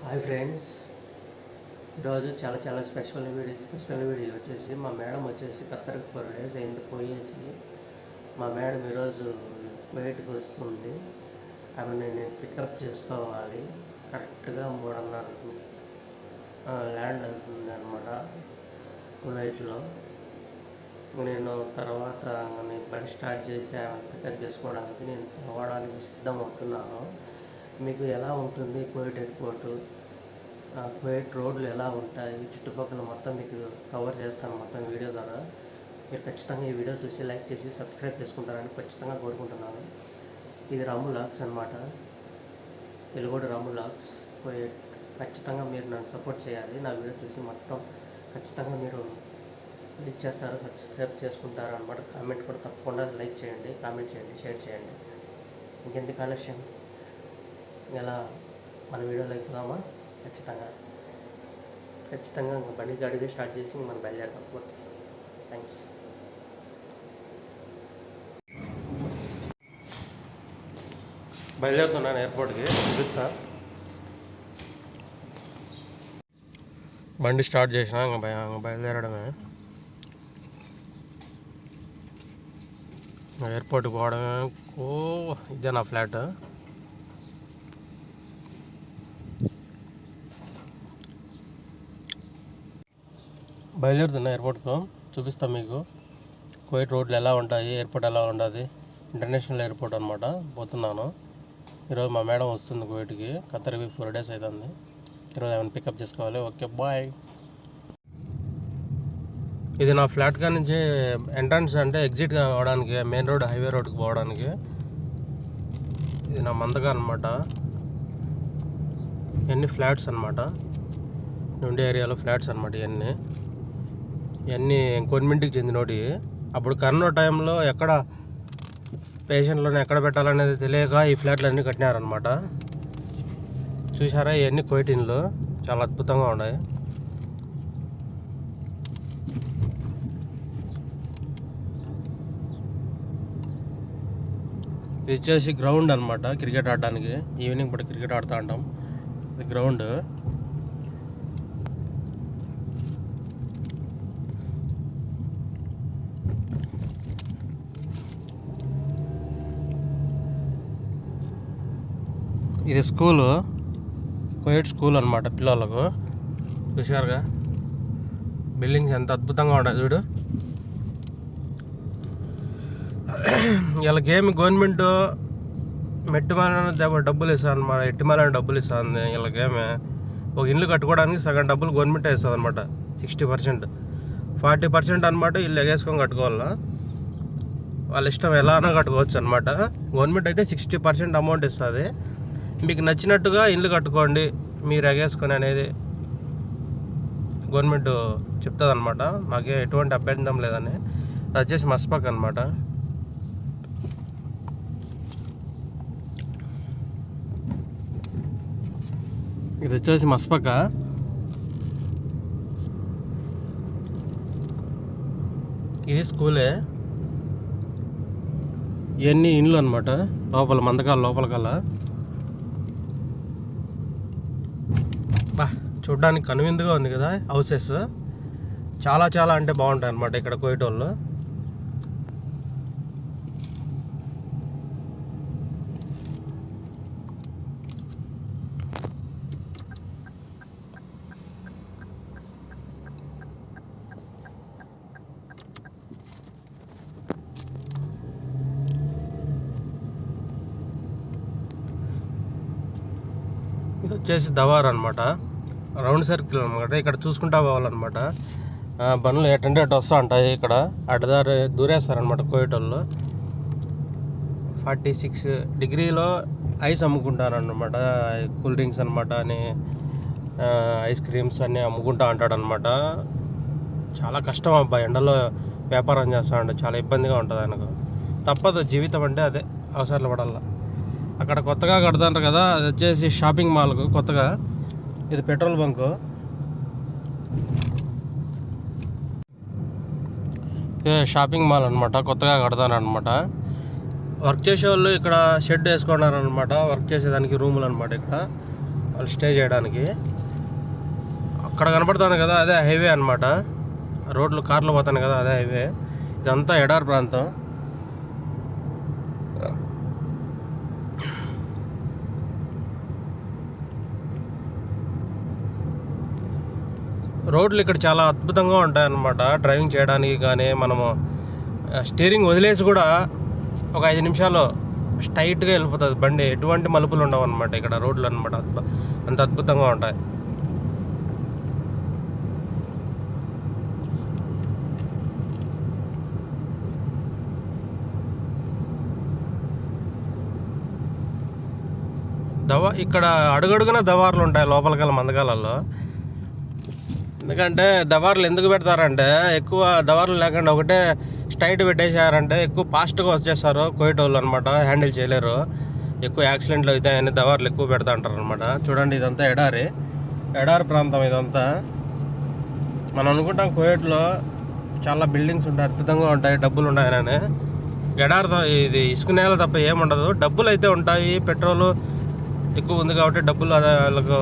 Hi friends, ఈరోజు చాలా special video వచ్చేసి మా మేడం వచ్చేసి ఖత్తర్కి 4 days అయింది పోయేసి. మా మేడం ఈరోజు బయటకు వస్తుంది. ఆమె నేను పికప్ చేసుకోవాలి. కరెక్ట్గా 3:30 ల్యాండ్ అవుతుంది అనమాట కువైట్లో. నేను తర్వాత పని స్టార్ట్ చేసి ఆమె పికప్ చేసుకోవడానికి నేను పోవడానికి సిద్ధమవుతున్నాను. మీకు ఎలా ఉంటుంది కువైట్ ఎయిర్పోర్టు, కువైట్ రోడ్లు ఎలా ఉంటాయి, చుట్టుపక్కల మొత్తం మీకు కవర్ చేస్తాను మొత్తం వీడియో ద్వారా. మీరు ఖచ్చితంగా ఈ వీడియో చూసి లైక్ చేసి సబ్స్క్రైబ్ చేసుకుంటారని ఖచ్చితంగా కోరుకుంటున్నాను. ఇది రాము లాక్స్ అనమాట, తెలుగు రాము లాక్స్ కువైట్. ఖచ్చితంగా మీరు నన్ను సపోర్ట్ చేయాలి. నా వీడియో చూసి మొత్తం ఖచ్చితంగా మీరు లైక్ చేస్తారు, సబ్స్క్రైబ్ చేసుకుంటారు అనమాట. కామెంట్ కూడా తప్పకుండా లైక్ చేయండి, కామెంట్ చేయండి, షేర్ చేయండి. ఇంకెందుకు ఆలస్యం, ఎలా మన వీడియోలోకి పోదామా? ఖచ్చితంగా బండి అడిగి స్టార్ట్ చేసి మనం బయలుదేరతాం. Okay, thanks. బయలుదేరుతున్నాను ఎయిర్పోర్ట్కి, చూపిస్తా. బండి స్టార్ట్ చేసినా ఇంకా బయలుదేరడమే. ఎయిర్పోర్ట్కి పోవడమే. ఇదే నా ఫ్లాట్. బయలుదేరుతున్నా ఎయిర్పోర్ట్కు, చూపిస్తాను మీకు కువైట్ రోడ్లు ఎలా ఉంటాయి, ఎయిర్పోర్ట్ ఎలా ఉంటుంది. ఇంటర్నేషనల్ ఎయిర్పోర్ట్ అనమాట. పోతున్నాను. ఈరోజు మా మేడం వస్తుంది కువైట్కి. ఖత్తర్కి 4 days అవుతుంది. ఈరోజు ఏమైనా పికప్ చేసుకోవాలి. Okay, bye. ఇది నా ఫ్లాట్ కా నుంచి ఎంట్రన్స్, అంటే ఎగ్జిట్ కావడానికి మెయిన్ రోడ్, హైవే రోడ్కి పోవడానికి. ఇది నా మందగా అనమాట. ఇవన్నీ ఫ్లాట్స్ అనమాట, నుండి ఏరియాలో ఫ్లాట్స్ అనమాట. ఇవన్నీ గవర్నమెంట్కి చెందినోటి. అప్పుడు కరోనా టైంలో ఎక్కడ పేషెంట్లను ఎక్కడ పెట్టాలనేది తెలియక ఈ ఫ్లాట్లు అన్నీ కట్టినారనమాట. చూసారా, ఇవన్నీ కువైట్ ఇండ్లు చాలా అద్భుతంగా ఉన్నాయి. ఇది వచ్చేసి గ్రౌండ్ అనమాట, క్రికెట్ ఆడడానికి. ఈవినింగ్ పూట క్రికెట్ ఆడుతూ ఉంటాం. ఇది గ్రౌండ్. ఇది స్కూలు, కువైట్ స్కూల్ అనమాట పిల్లలకు. చూసారుగా బిల్డింగ్స్ ఎంత అద్భుతంగా ఉంటాయి చూడు. వీళ్ళకేమి గవర్నమెంట్ మెట్టిమాలని డబ్బులు ఇస్తుంది అనమాట. ఎట్టిమాలని డబ్బులు ఇస్తుంది వీళ్ళకేమి. ఒక ఇల్లు కట్టుకోవడానికి సగం డబ్బులు గవర్నమెంటే ఇస్తుంది అనమాట. 60%, 40% అనమాట ఇల్లు ఎగేసుకొని కట్టుకోవాలా. వాళ్ళ ఇష్టం ఎలానో కట్టుకోవచ్చు అనమాట. గవర్నమెంట్ అయితే 60% అమౌంట్ ఇస్తుంది. మీకు నచ్చినట్టుగా ఇల్లు కట్టుకోండి మీరు ఎగేసుకొని అనేది గవర్నమెంట్ చెప్తుంది అనమాట. మాకే ఎటువంటి అభ్యంతరం లేదని. అది వచ్చేసి మస్పక్ అనమాట. ఇది వచ్చేసి మస్పక. ఇది స్కూలే. ఇవన్నీ ఇండ్లు అనమాట, లోపల మందకాల లోపల కల్లా. చూడ్డానికి కనువిందుగా ఉంది కదా హౌసెస్. చాలా అంటే బాగుంటాయి అనమాట ఇక్కడ కువైట్ వాళ్ళు. ఇది వచ్చేసి దవార్ అనమాట, రౌండ్ సర్కిల్ అనమాట. ఇక్కడ చూసుకుంటా పోవాలన్నమాట. బండ్లు ఎటంటే అటు వస్తూ ఉంటాయి. ఇక్కడ అటుదారి దూరేస్తారనమాట కువైట్ వాళ్ళు. 46 degrees ఐస్ అమ్ముకుంటారనమాట. కూల్ డ్రింక్స్ అనమాట అని, ఐస్ క్రీమ్స్ అన్నీ అమ్ముకుంటా అంటాడనమాట. చాలా కష్టం అబ్బాయి, ఎండలో వ్యాపారం చేస్తూ ఉంటాడు. చాలా ఇబ్బందిగా ఉంటుంది ఆయనకు. తప్పదు, జీవితం అంటే అదే, అవసరాలు పడాల. అక్కడ కొత్తగా కడతాంటారు కదా, అది వచ్చేసి షాపింగ్ మాల్కు కొత్తగా. ఇది పెట్రోల్ బంకు. షాపింగ్ మాల్ అనమాట, కొత్తగా కడతానమాట. వర్క్ చేసే వాళ్ళు ఇక్కడ షెడ్ వేసుకున్నారనమాట. వర్క్ చేసేదానికి రూములు అనమాట. ఇక్కడ వాళ్ళు స్టే చేయడానికి. అక్కడ కనపడుతుంది కదా, అదే హైవే అనమాట. రోడ్లు కార్లు పోతాను కదా, అదే హైవే. ఇదంతా ఎడారి ప్రాంతం. రోడ్లు ఇక్కడ చాలా అద్భుతంగా ఉంటాయి అన్నమాట డ్రైవింగ్ చేయడానికి. కానీ మనము స్టీరింగ్ వదిలేసి కూడా ఒక 5 నిమిషాలు స్ట్రైట్గా వెళ్ళిపోతుంది బండి. ఎటువంటి మలుపులు ఉండవు అనమాట ఇక్కడ రోడ్లు అనమాట. అంత అద్భుతంగా ఉంటాయి. ఇక్కడ అడుగడుగున దవార్లు ఉంటాయి లోపలికల్లా మందకాలలో. ఎందుకంటే దవార్లు ఎందుకు పెడతారంటే, ఎక్కువ దవార్లు లేకుండా ఒకటే స్ట్రైట్ పెట్టేశారంటే ఎక్కువ ఫాస్ట్గా వచ్చేస్తారు కోయటోళ్ళు అనమాట. హ్యాండిల్ చేయలేరు, ఎక్కువ యాక్సిడెంట్లు అవుతాయని దవార్లు ఎక్కువ పెడతా అంటారు అనమాట. చూడండి, ఇదంతా ఎడారి ప్రాంతం ఇదంతా. మనం అనుకుంటాం కోయట్లో చాలా బిల్డింగ్స్ ఉంటాయి, అద్భుతంగా ఉంటాయి, డబ్బులు ఉన్నాయని. ఎడారితో ఇది ఇసుక నేల తప్ప ఏముండదు. డబ్బులు అయితే ఉంటాయి, పెట్రోలు ఎక్కువ ఉంది కాబట్టి డబ్బులు వాళ్ళకు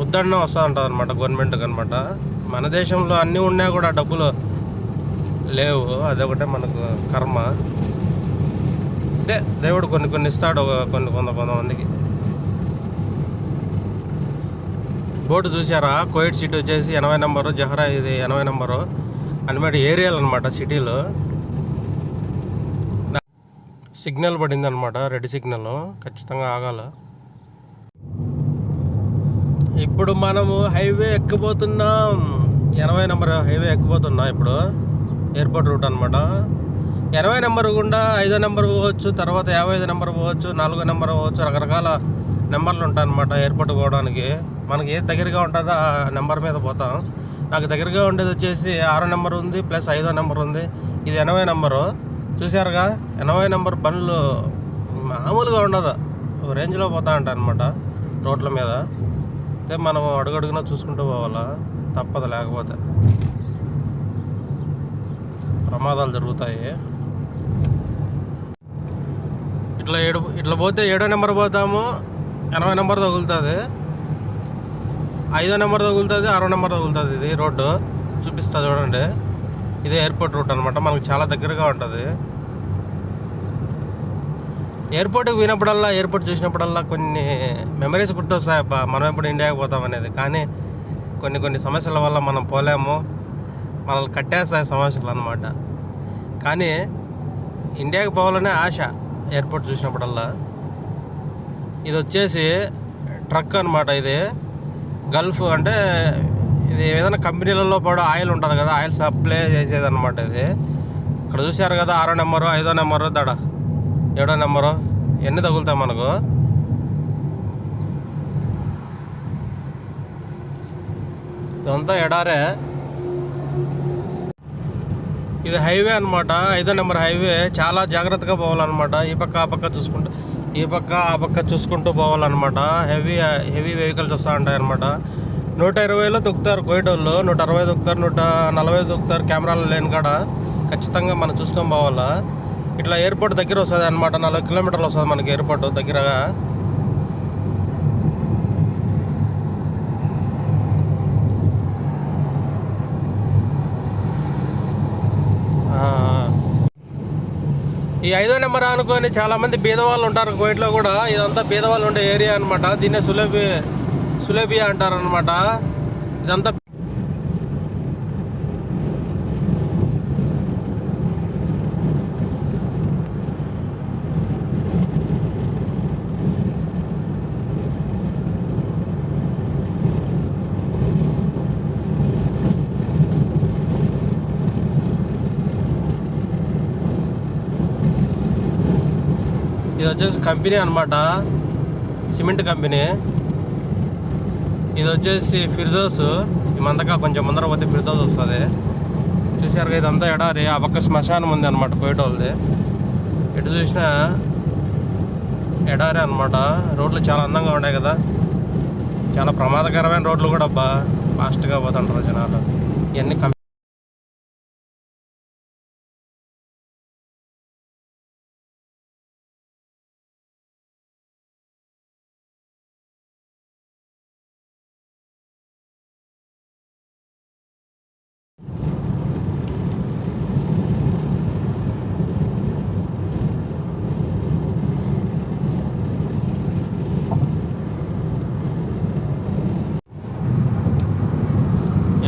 ఉద్దరణ వస్తూ ఉంటుంది అనమాట గవర్నమెంట్కి అనమాట. మన దేశంలో అన్నీ ఉన్నా కూడా డబ్బులు లేవు, అదొకటే మనకు కర్మ. అదే దేవుడు కొన్ని ఇస్తాడు కొంతమందికి. బోర్డు చూసారా, కోయిట్ సిటీ వచ్చేసి 80 నెంబరు, జహరా ఇది 80 నెంబరు అనమాట. ఏరియాలు అనమాట సిటీలో. సిగ్నల్ పడింది అనమాట, రెడ్ సిగ్నల్, ఖచ్చితంగా ఆగాల. ఇప్పుడు మనము హైవే ఎక్కిపోతున్నాం, 80 నెంబర్ హైవే ఎక్కిపోతున్నాం ఇప్పుడు. ఎయిర్పోర్ట్ రూట్ అనమాట. 80 నెంబర్ గుండా 5వ నెంబర్ పోవచ్చు, తర్వాత 55 నెంబర్ పోవచ్చు, 4వ నెంబర్ పోవచ్చు. రకరకాల నెంబర్లు ఉంటాయి అనమాట ఎయిర్పోర్ట్ పోవడానికి. మనకి ఏది దగ్గరగా ఉంటుందో ఆ నెంబర్ మీద పోతాం. నాకు దగ్గరగా ఉండేది వచ్చేసి 6వ నెంబర్ ఉంది, ప్లస్ 5వ నెంబర్ ఉంది. ఇది 80 నెంబరు. చూసారుగా, 80 నెంబర్ బండ్లు మామూలుగా ఉండదు, రేంజ్లో పోతా ఉంటాయి అనమాట రోడ్ల మీద. అయితే మనం అడుగడుగునా చూసుకుంటూ పోవాలా, తప్పదు, లేకపోతే ప్రమాదాలు జరుగుతాయి. ఇట్లా పోతే 7వ నెంబర్ పోతాము, 80 నెంబర్ తగులుతుంది, 5వ నెంబర్ తగులుతుంది, 6వ నెంబర్ తగులుతుంది. ఇది రోడ్డు చూపిస్తా చూడండి. ఇదే ఎయిర్పోర్ట్ రూట్ అనమాట, మనకు చాలా దగ్గరగా ఉంటుంది. ఎయిర్పోర్ట్కి పోయినప్పుడల్లా, ఎయిర్పోర్ట్ చూసినప్పుడల్లా కొన్ని మెమరీస్ గుర్తొస్తాయి. అబ్బా, మనం ఎప్పుడు ఇండియాకి పోతాం అనేది. కానీ కొన్ని సమస్యల వల్ల మనం పోలేము, మనల్ని కట్టేస్తాయి సమస్యలు అనమాట. కానీ ఇండియాకి పోవాలనే ఆశ ఎయిర్పోర్ట్ చూసినప్పుడల్లా. ఇది వచ్చేసి ట్రక్ అనమాట. ఇది గల్ఫ్ అంటే ఇది ఏదైనా కంపెనీలలో కూడా ఆయిల్ ఉంటుంది కదా, ఆయిల్ సప్లై చేసేది అనమాట ఇది. ఇక్కడ చూశారు కదా, 6వ నెంబరు, 5వ నెంబరు, 7వ నెంబరు ఎన్ని తగులుతాయి మనకు. ఇదంతా ఎడారే. ఇది హైవే అనమాట, 5వ నెంబర్ హైవే. చాలా జాగ్రత్తగా పోవాలన్నమాట. ఈ పక్క ఆ పక్క చూసుకుంటూ పోవాలన్నమాట. హెవీ వెహికల్స్ వస్తూ ఉంటాయి అనమాట. 120లో తొక్కుతారు కోయటోళ్ళు, 160 తొక్కుతారు, 140 తొక్కుతారు. కెమెరాలు లేని కాడ ఖచ్చితంగా మనం చూసుకొని పోవాలా. ఇట్లా ఎయిర్పోర్ట్ దగ్గర వస్తుంది అనమాట, 40 కిలోమీటర్లు వస్తుంది మనకి ఎయిర్పోర్ట్ దగ్గరగా. ఈ 5వ నెంబర్ అనుకొని చాలామంది బీదవాళ్ళు ఉంటారు కోయిట్లో కూడా. ఇదంతా బీదవాళ్ళు ఉండే ఏరియా అనమాట. దీన్నే సులేబియా అంటారనమాట. ఇదంతా ఇది వచ్చేసి కంపెనీ అనమాట, సిమెంట్ కంపెనీ. ఇది వచ్చేసి ఫిర్దోస్. ఈ మందక కొంచెం ముందర పోతే ఫిర్దోస్ వస్తుంది. చూసారుగా, ఇదంతా ఎడారి. ఆ పక్క శ్మశానం ఉంది అనమాట కోయటోళ్ళది. ఎటు చూసినా ఎడారి అనమాట. రోడ్లు చాలా అందంగా ఉన్నాయి కదా, చాలా ప్రమాదకరమైన రోడ్లు కూడా. అబ్బా, ఫాస్ట్గా పోతుంటారు జనాలు. ఇవన్నీ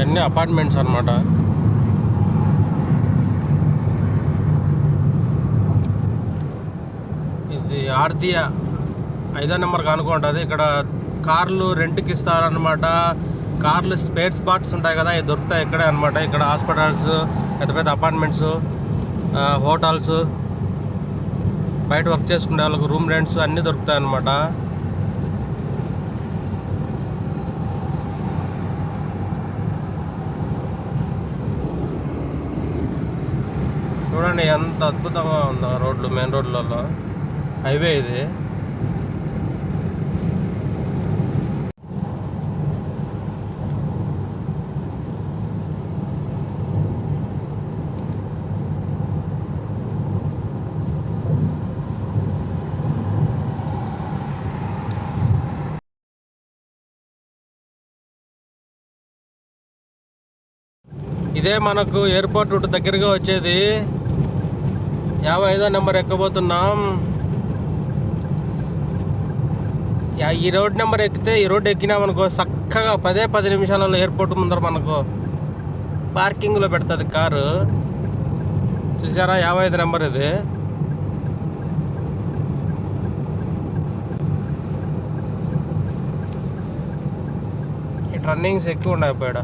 ఇవన్నీ అపార్ట్మెంట్స్ అన్నమాట. ఇది ఆర్తియా 5వ నెంబర్ అనుకుంటుంది. ఇక్కడ కార్లు రెంట్కి ఇస్తారనమాట. కార్లు స్పేర్స్ పార్ట్స్ ఉంటాయి కదా, ఇవి దొరుకుతాయి ఇక్కడే అనమాట. ఇక్కడ హాస్పిటల్స్, పెద్ద పెద్ద అపార్ట్మెంట్స్, హోటల్స్, బయట వర్క్ చేసుకునే వాళ్ళకు రూమ్ రెంట్స్ అన్నీ దొరుకుతాయి అన్నమాట. చూడండి ఎంత అద్భుతంగా ఉందో రోడ్లు, మెయిన్ రోడ్లలో. హైవే ఇది. ఇదే మనకు ఎయిర్పోర్ట్ రూట్ దగ్గరగా వచ్చేది. 55వ నెంబర్ ఎక్కబోతున్నాం. ఈ రోడ్ నెంబర్ ఎక్కితే, ఈ రోడ్ ఎక్కినామనుకో చక్కగా 10 నిమిషాలలో ఎయిర్పోర్ట్ ముందర మనకు పార్కింగ్లో పెడుతుంది కారు. చూసారా, 55 నెంబర్ ఇది. ఈ టర్నింగ్స్ ఎక్కువ ఉన్నాయి పోయాడ.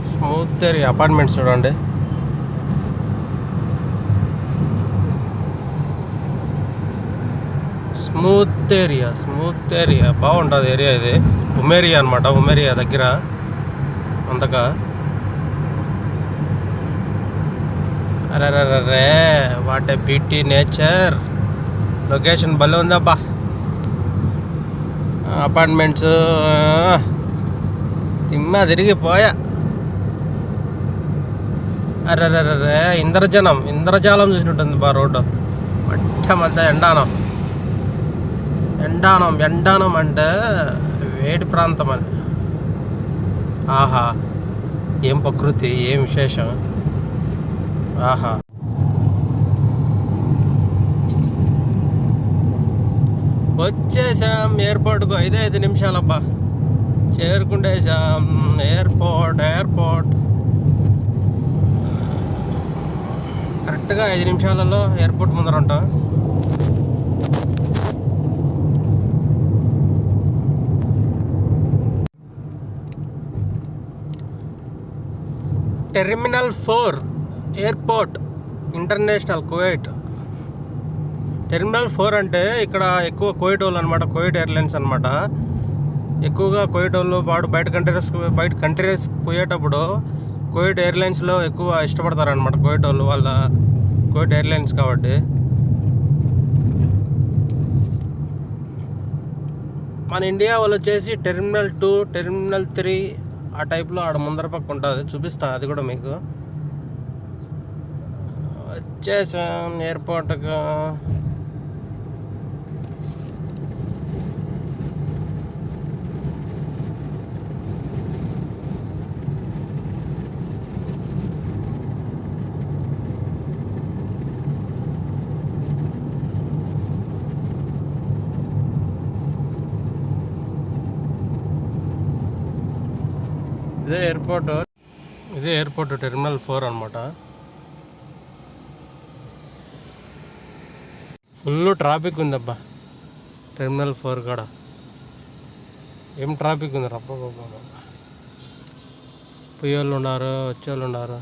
స్మూత్ ఏరియా అపార్ట్మెంట్స్ చూడండి. స్మూత్ ఏరియా బాగుంటుంది ఏరియా ఇది. ఉమేరియా అనమాట, ఉమేరియా దగ్గర అంతగా. అరే what a beauty nature. Location భలే ఉందబ్బా. అపార్ట్మెంట్స్ తిమ్మ తిరిగిపోయా. అరే ఇంద్రజాలం చూసినట్టుంది బా రోడ్డు. మధ్య ఎండానం అంటే వేడి ప్రాంతం అని. ఆహా, ఏం ప్రకృతి, ఏం విశేషం. ఆహా, వచ్చేసాం ఎయిర్పోర్ట్కు. 5 నిమిషాలబ్బా, చేరుకుంటేసాం ఎయిర్పోర్ట్. కరెక్ట్గా 5 నిమిషాలలో ఎయిర్పోర్ట్ ముందర ఉంటాం. Terminal 4 airport international Kuwait. Terminal 4 అంటే ఇక్కడ ఎక్కువ కువైట్ వాళ్ళు అనమాట, కువైట్ ఎయిర్లైన్స్ అనమాట. ఎక్కువగా కువైట్ వాళ్ళు బయట కంట్రీస్ పోయేటప్పుడు కువైట్ ఎయిర్లైన్స్లో ఎక్కువ ఇష్టపడతారనమాట కువైట్ వాళ్ళు, వాళ్ళ కువైట్ ఎయిర్లైన్స్ కాబట్టి. మన ఇండియా వాళ్ళు వచ్చేసి టెర్మినల్ 2, టెర్మినల్ 3 ఆ టైప్లో ఆడ ముందర పక్క ఉంటుంది. చూపిస్తాను అది కూడా మీకు. వచ్చేసాం ఎయిర్పోర్ట్కు. ఇదే ఎయిర్పోర్ట్ టెర్మినల్ 4 అనమాట. ఫుల్ ట్రాఫిక్ ఉందబ్బా టెర్మినల్ 4 కాడ. ఏం ట్రాఫిక్ ఉంది రప్ప. పోయేవాళ్ళు ఉన్నారు, వచ్చేవాళ్ళు ఉన్నారు.